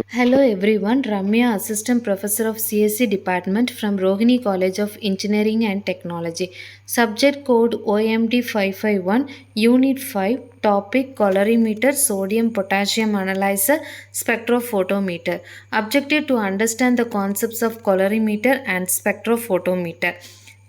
Hello everyone, Ramya, Assistant Professor of CSC Department from Rohini College of Engineering and Technology. Subject code OMD 551, Unit 5, Topic Colorimeter, Sodium Potassium Analyzer, Spectrophotometer. Objective to understand the concepts of colorimeter and spectrophotometer.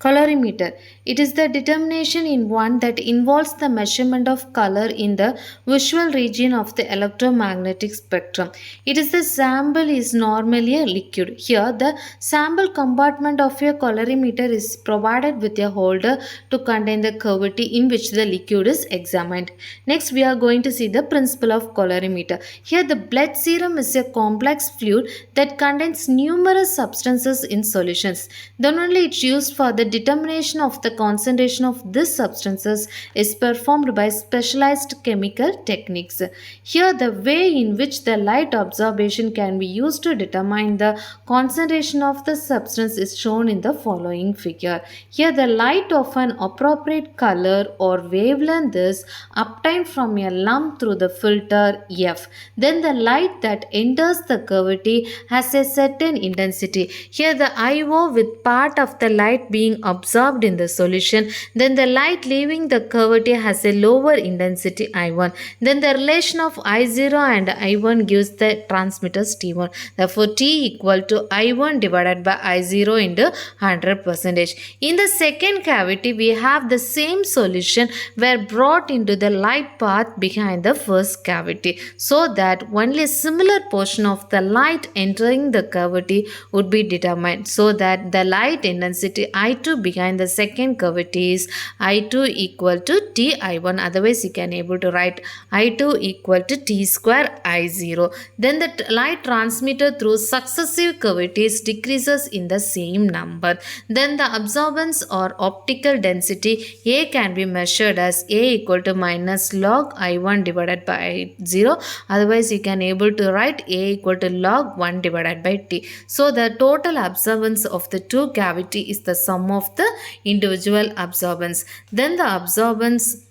Colorimeter. It is the determination in one that involves the measurement of color in the visual region of the electromagnetic spectrum. It is the sample is normally a liquid. Here, the sample compartment of a colorimeter is provided with a holder to contain the cavity in which the liquid is examined. Next, we are going to see the principle of colorimeter. Here, the blood serum is a complex fluid that contains numerous substances in solutions. Then only it's used for the determination of the concentration of these substances is performed by specialized chemical techniques. Here, the way in which the light absorption can be used to determine the concentration of the substance is shown in the following figure. Here, the light of an appropriate color or wavelength is obtained from a lump through the filter F. Then the light that enters the cavity has a certain intensity. Here, the IO with part of the light being absorbed in the solution, then the light leaving the cavity has a lower intensity I1. Then the relation of I0 and I1 gives the transmitter's T1. Therefore, T equal to I1 divided by I0 into 100%. In the second cavity, we have the same solution were brought into the light path behind the first cavity, so that only a similar portion of the light entering the cavity would be determined, so that the light intensity I2 behind the second cavity is I2 equal to T I1. Otherwise, you can able to write I2 equal to T square I0. Then the light transmitted through successive cavities decreases in the same number. Then the absorbance or optical density A can be measured as A equal to minus log I1 divided by I0. Otherwise, you can able to write A equal to log 1 divided by T. So the total absorbance of the two cavity is the sum of the individual absorbance. Then the absorbance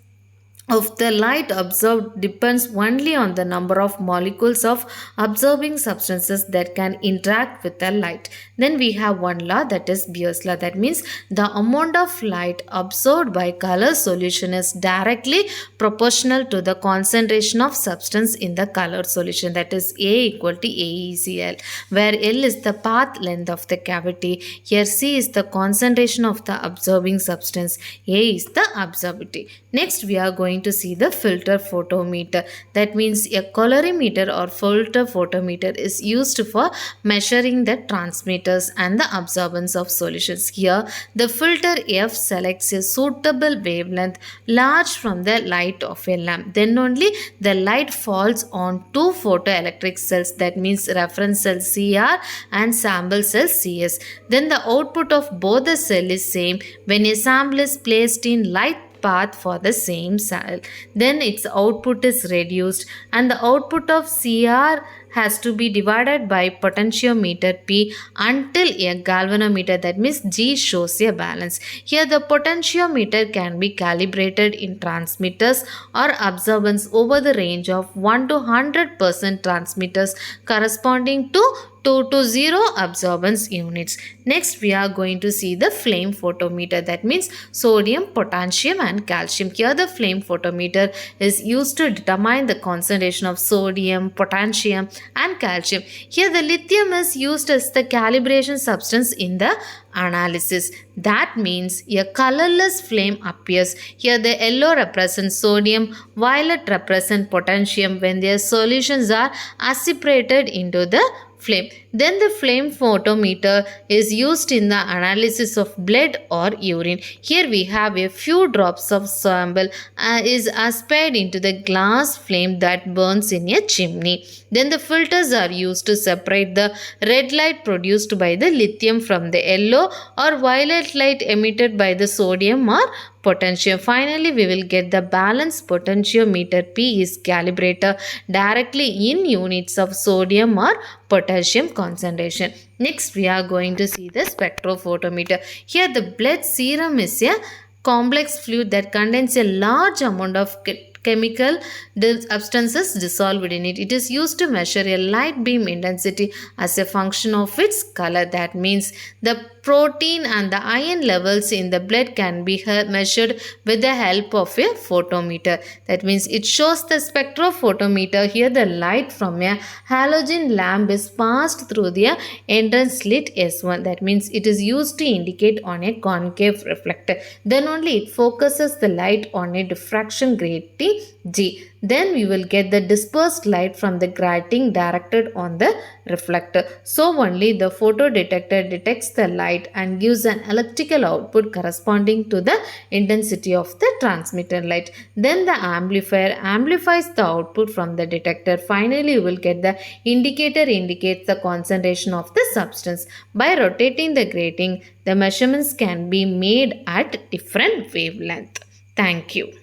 of the light absorbed depends only on the number of molecules of absorbing substances that can interact with the light. Then we have one law, that is Beer's law. That means the amount of light absorbed by color solution is directly proportional to the concentration of substance in the color solution, that is A equal to AECL, where L is the path length of the cavity. Here C is the concentration of the absorbing substance. A is the absorptivity. Next, we are going to see the filter photometer. That means a colorimeter or filter photometer is used for measuring the transmitters and the absorbance of solutions. Here, the filter F selects a suitable wavelength large from the light of a lamp. Then only the light falls on two photoelectric cells, that means reference cell CR and sample cell CS. Then the output of both the cell is same when a sample is placed in light path for the same cell. Then its output is reduced and the output of CR has to be divided by potentiometer P until a galvanometer, that means G, shows a balance. Here the potentiometer can be calibrated in transmitters or absorbance over the range of 1 to 100% transmitters corresponding to 2 to 0 absorbance units. Next, we are going to see the flame photometer, that means sodium, potassium and calcium. Here the flame photometer is used to determine the concentration of sodium, potassium and calcium. Here the lithium is used as the calibration substance in the analysis. That means a colorless flame appears. Here the yellow represents sodium, violet represents potassium when their solutions are aspirated into the flame. Then the flame photometer is used in the analysis of blood or urine. Here we have a few drops of sample is aspired into the glass flame that burns in a chimney. Then the filters are used to separate the red light produced by the lithium from the yellow or violet light emitted by the sodium or potassium. Finally, we will get the balance potentiometer P is calibrated directly in units of sodium or potassium concentration. Next, we are going to see the spectrophotometer. Here, the blood serum is a complex fluid that contains a large amount of chemical substances dissolved in it. It is used to measure a light beam intensity as a function of its color. That means the protein and the iron levels in the blood can be measured with the help of a photometer. That means it shows the spectrophotometer. Here the light from a halogen lamp is passed through the entrance slit S1. That means it is used to indicate on a concave reflector. Then only it focuses the light on a diffraction gradient G. Then we will get the dispersed light from the grating directed on the reflector. So only the photodetector detects the light and gives an electrical output corresponding to the intensity of the transmitter light. Then the amplifier amplifies the output from the detector. Finally, you will get the indicator indicates the concentration of the substance. By rotating the grating, the measurements can be made at different wavelength. Thank you.